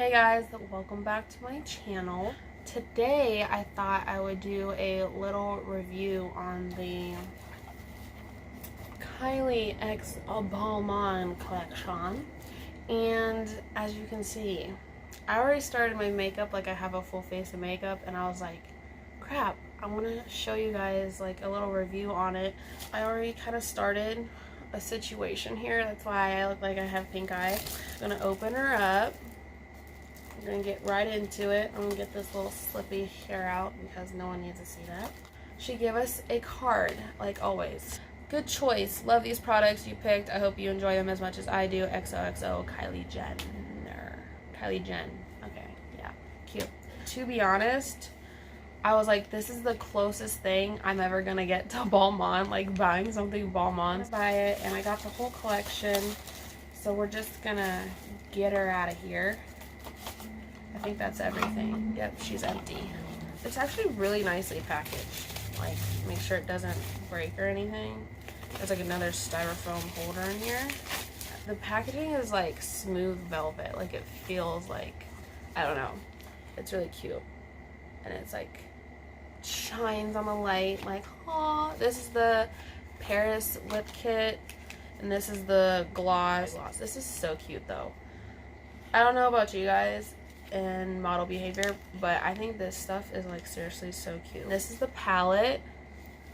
Hey guys, welcome back to my channel. Today I thought I would do a little review on the Kylie x Balmain collection. And as you can see, I already started my makeup, like I have a full face of makeup, and I was like, crap, I want to show you guys like a little review on it. I already kind of started a situation here, that's why I look like I have pink eye. I'm gonna open her up. I'm gonna get right into it. I'm gonna get this little slippy hair out because no one needs to see that. She gave us a card, like always. Good choice. Love these products you picked. I hope you enjoy them as much as I do. XOXO Kylie Jenner. Kylie Jen. Okay, yeah, cute. To be honest, I was like, this is the closest thing I'm ever gonna get to Balmain, like buying something Balmain. Buy it, and I got the whole collection. So we're just gonna get her out of here. I think that's everything. Yep, she's empty. It's actually really nicely packaged. Like, make sure it doesn't break or anything. There's like another styrofoam holder in here. The packaging is like smooth velvet. Like, it feels like, I don't know. It's really cute. And it's like, shines on the light. Like, aw. This is the Paris lip kit. And this is the gloss. This is so cute though. I don't know about you guys and model behavior, but I think this stuff is like seriously so cute. This is the palette.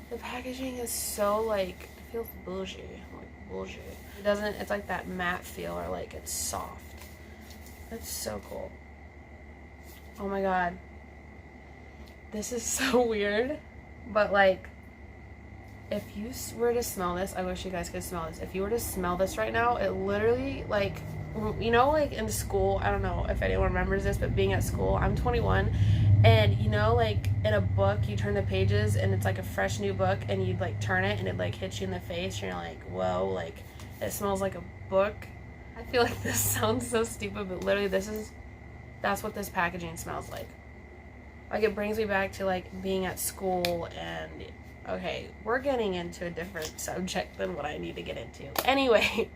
The packaging is so like, it feels bougie, like bougie. It doesn't, it's like that matte feel, or like it's soft. It's so cool. Oh my god. This is so weird, but like, if you were to smell this, I wish you guys could smell this. If you were to smell this right now, it literally, like, you know, like in school, I don't know if anyone remembers this, but being at school, I'm 21, and you know, like in a book, you turn the pages and it's like a fresh new book, and you like turn it and it like hits you in the face, and you're like, whoa, like it smells like a book. I feel like this sounds so stupid, but literally that's what this packaging smells like. Like, it brings me back to like being at school. And okay, we're getting into a different subject than what I need to get into. Anyways,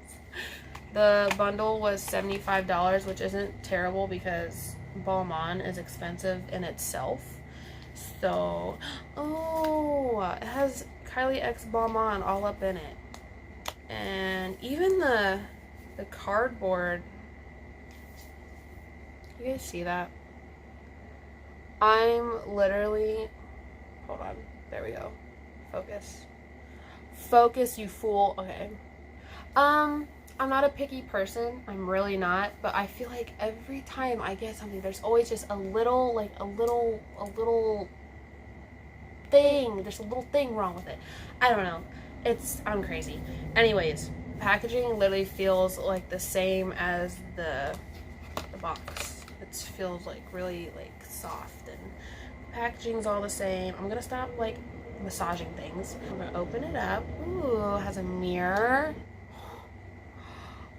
the bundle was $75, which isn't terrible because Balmain is expensive in itself. So, oh, it has Kylie x Balmain all up in it. And even the cardboard, you guys see that? I'm literally, hold on, there we go. Focus. Focus, you fool. Okay. I'm not a picky person. I'm really not. But I feel like every time I get something, there's always just a little thing. There's a little thing wrong with it. I don't know. I'm crazy. Anyways, packaging literally feels like the same as the box. It feels like really like soft, and packaging's all the same. I'm gonna stop like massaging things. I'm gonna open it up. Ooh, it has a mirror.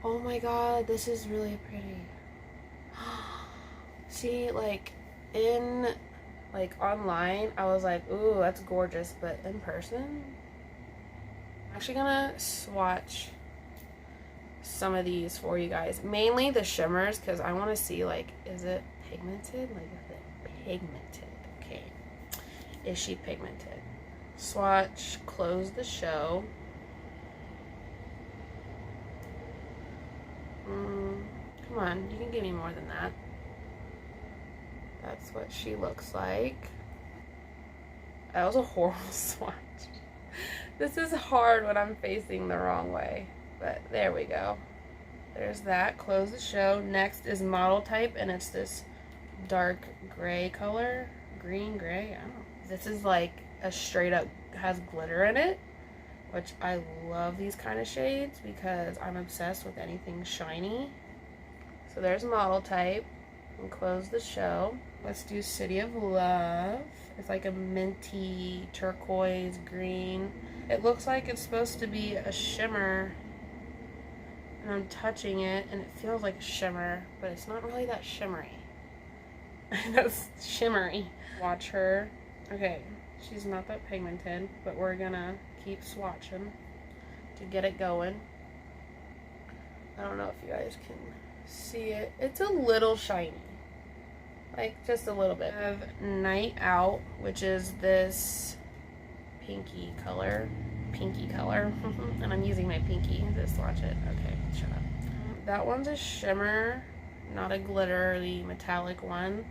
Oh my god, this is really pretty. See, like in like online, I was like, ooh, that's gorgeous, but in person, I'm actually gonna swatch some of these for you guys, mainly the shimmers, because I want to see like, is it pigmented? Like, is it pigmented? Okay, is she pigmented? Swatch, close the show. Come on, you can give me more than that. That's what she looks like. That was a horrible swatch. This is hard when I'm facing the wrong way, but there we go. There's that. Close the show. Next is model type, and it's this dark gray color. Green, gray, I don't know. This is like a straight up, has glitter in it, which I love these kind of shades because I'm obsessed with anything shiny. So there's model type. And close the show. Let's do City of Love. It's like a minty turquoise green. It looks like it's supposed to be a shimmer, and I'm touching it and it feels like a shimmer, but it's not really that shimmery. That's shimmery. Watch her. Okay, she's not that pigmented, but we're gonna keep swatching to get it going. I don't know if you guys can see it. It's a little shiny. Like, just a little bit. I have Night Out, which is this pinky color. And I'm using my pinky to swatch it. Okay, shut up. That one's a shimmer, not a glittery metallic one.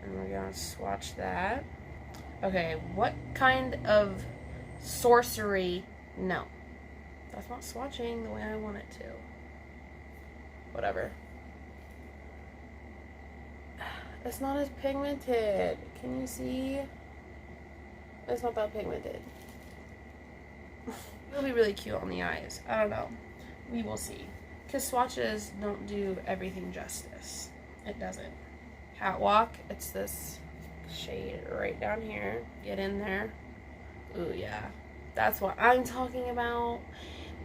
And we're gonna swatch that. Okay, what kind of sorcery? No. That's not swatching the way I want it to. Whatever. It's not as pigmented. Can you see? It's not that pigmented. It'll be really cute on the eyes. I don't know. We will see. Because swatches don't do everything justice. It doesn't. Catwalk. It's this shade right down here. Get in there. Ooh, yeah. That's what I'm talking about.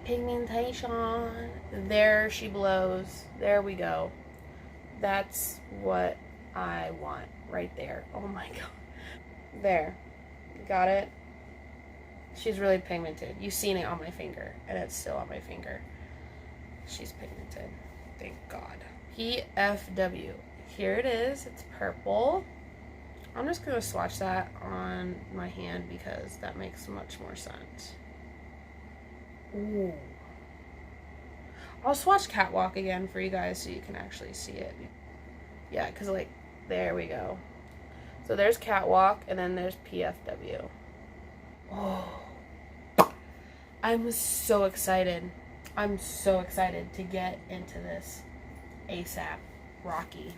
Pigmentation. There she blows. There we go. That's what I want right there. Oh my god. There. Got it? She's really pigmented. You've seen it on my finger, and it's still on my finger. She's pigmented. Thank God. PFW. Here it is. It's purple. I'm just going to swatch that on my hand because that makes much more sense. Ooh. I'll swatch Catwalk again for you guys so you can actually see it. Yeah, because, like, there we go. So there's Catwalk, and then there's PFW. Oh. I'm so excited. I'm so excited to get into this ASAP Rocky.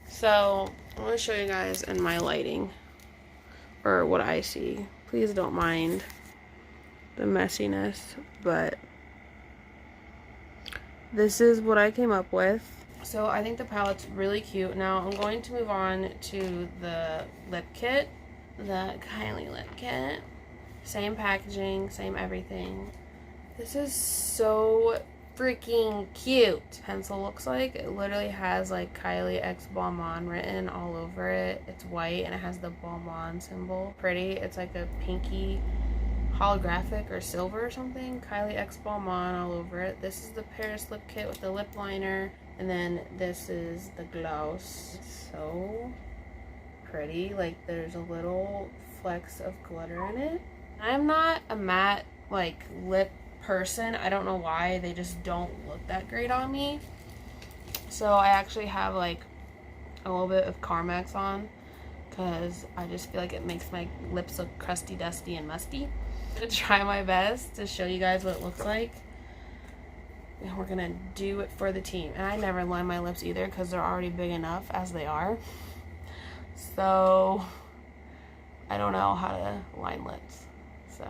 So, I want to show you guys in my lighting, or what I see. Please don't mind the messiness, but this is what I came up with. So, I think the palette's really cute. Now, I'm going to move on to the lip kit, the Kylie lip kit. Same packaging, same everything. This is so freaking cute. Pencil looks like it literally has like Kylie x Balmain written all over it. It's white and it has the Balmain symbol. Pretty. It's like a pinky holographic or silver or something. Kylie x Balmain all over it. This is the Paris lip kit with the lip liner, and then this is the gloss. It's so pretty. Like, there's a little flecks of glitter in it. I'm not a matte like lip person. I don't know why. They just don't look that great on me. So I actually have like a little bit of Carmex on because I just feel like it makes my lips look crusty, dusty, and musty. I'm gonna try my best to show you guys what it looks like. And we're gonna do it for the team. And I never line my lips either because they're already big enough as they are. So I don't know how to line lips. So.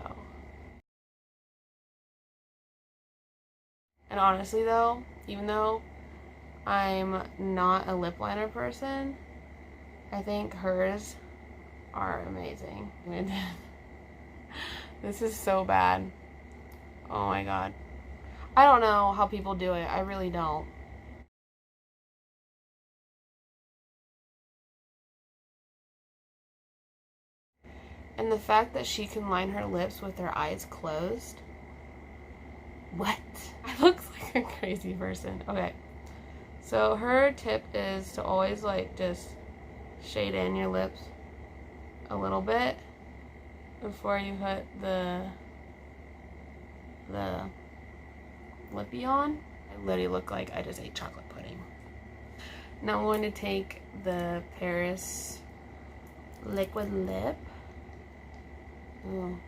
And honestly though, even though I'm not a lip liner person, I think hers are amazing. This is so bad. Oh my god. I don't know how people do it. I really don't. And the fact that she can line her lips with her eyes closed. What? I look like a crazy person. Okay. So her tip is to always like just shade in your lips a little bit before you put the lippy on. I literally look like I just ate chocolate pudding. Now I'm going to take the Paris liquid lip. Ooh.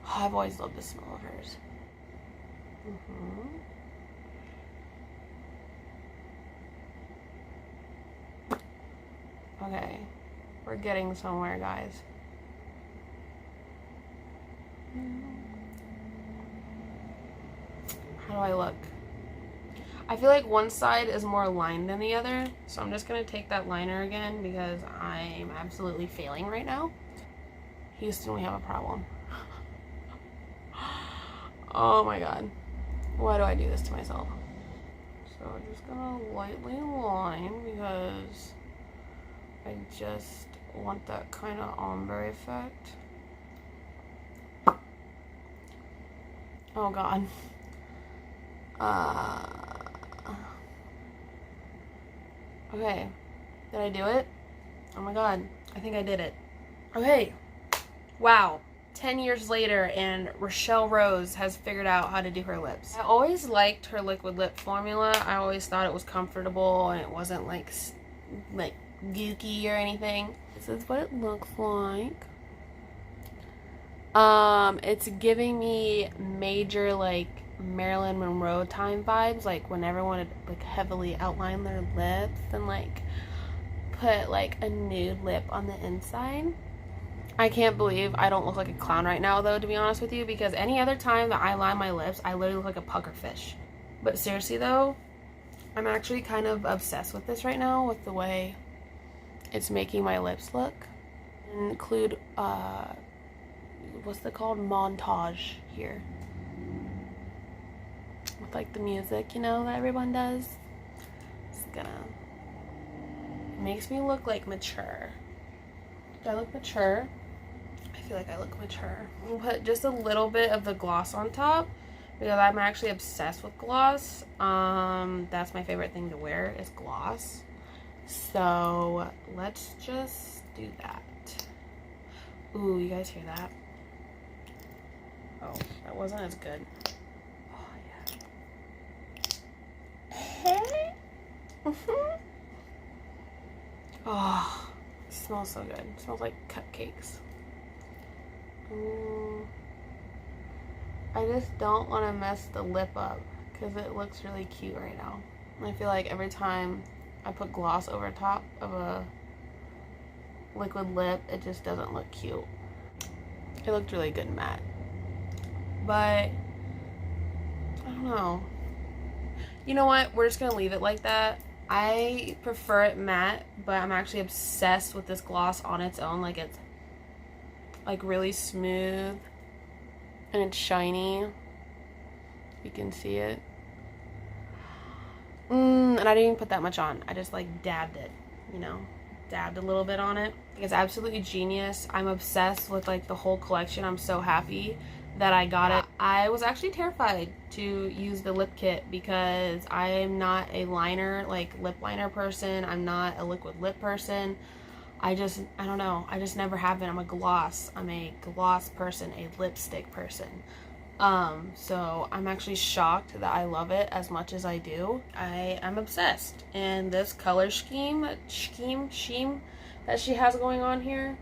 Oh, I've always loved the smell of hers. Okay, we're getting somewhere, guys. How do I look? I feel like one side is more lined than the other, so I'm just gonna take that liner again because I'm absolutely failing right now. Houston, we have a problem. Oh my god. Why do I do this to myself? So I'm just gonna lightly line because I just want that kind of ombre effect. Oh god. Okay. Did I do it? Oh my god. I think I did it. Okay. Wow. 10 years later and Rochelle Rose has figured out how to do her lips. I always liked her liquid lip formula. I always thought it was comfortable and it wasn't like gooky or anything. This is what it looks like. It's giving me major like Marilyn Monroe time vibes, like when everyone would like heavily outline their lips and like put like a nude lip on the inside. I can't believe I don't look like a clown right now though, to be honest with you, because any other time that I line my lips, I literally look like a pufferfish. But seriously though, I'm actually kind of obsessed with this right now, with the way it's making my lips look. Include what's it called, montage here with like the music, you know, that everyone does. It's gonna, it makes me look like mature. Do I look mature? I feel like I look mature. I'll put just a little bit of the gloss on top because I'm actually obsessed with gloss. That's my favorite thing to wear is gloss. So let's just do that. Ooh, you guys hear that? Oh, that wasn't as good. Oh, yeah. Hey. Oh, it smells so good. It smells like cupcakes. I just don't want to mess the lip up because it looks really cute right now. And I feel like every time I put gloss over top of a liquid lip, it just doesn't look cute. It looked really good matte. But I don't know. You know what? We're just gonna leave it like that. I prefer it matte, but I'm actually obsessed with this gloss on its own. Like it's like really smooth and it's shiny. You can see it. And I didn't even put that much on. I just like dabbed it, you know, dabbed a little bit on it. It's absolutely genius. I'm obsessed with like the whole collection. I'm so happy that I got it. I was actually terrified to use the lip kit because I am not a liner, like lip liner person. I'm not a liquid lip person. I don't know. I just never have been. I'm a gloss person, a lipstick person. So I'm actually shocked that I love it as much as I do. I'm obsessed. And this color scheme that she has going on here,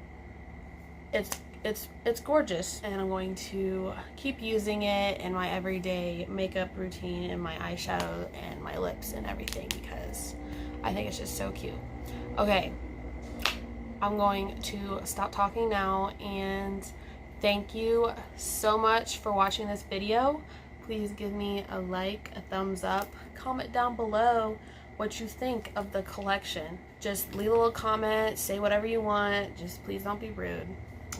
it's gorgeous, and I'm going to keep using it in my everyday makeup routine and my eyeshadow and my lips and everything because I think it's just so cute. Okay, I'm going to stop talking now, and thank you so much for watching this video. Please give me a like, a thumbs up, comment down below what you think of the collection. Just leave a little comment, say whatever you want, just please don't be rude.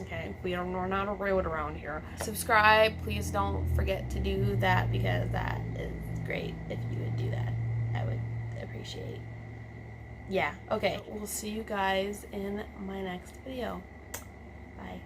Okay, we're not rude around here. Subscribe, please don't forget to do that because that is great. If you would do that, I would appreciate. Yeah, okay, we'll see you guys in my next video. Bye.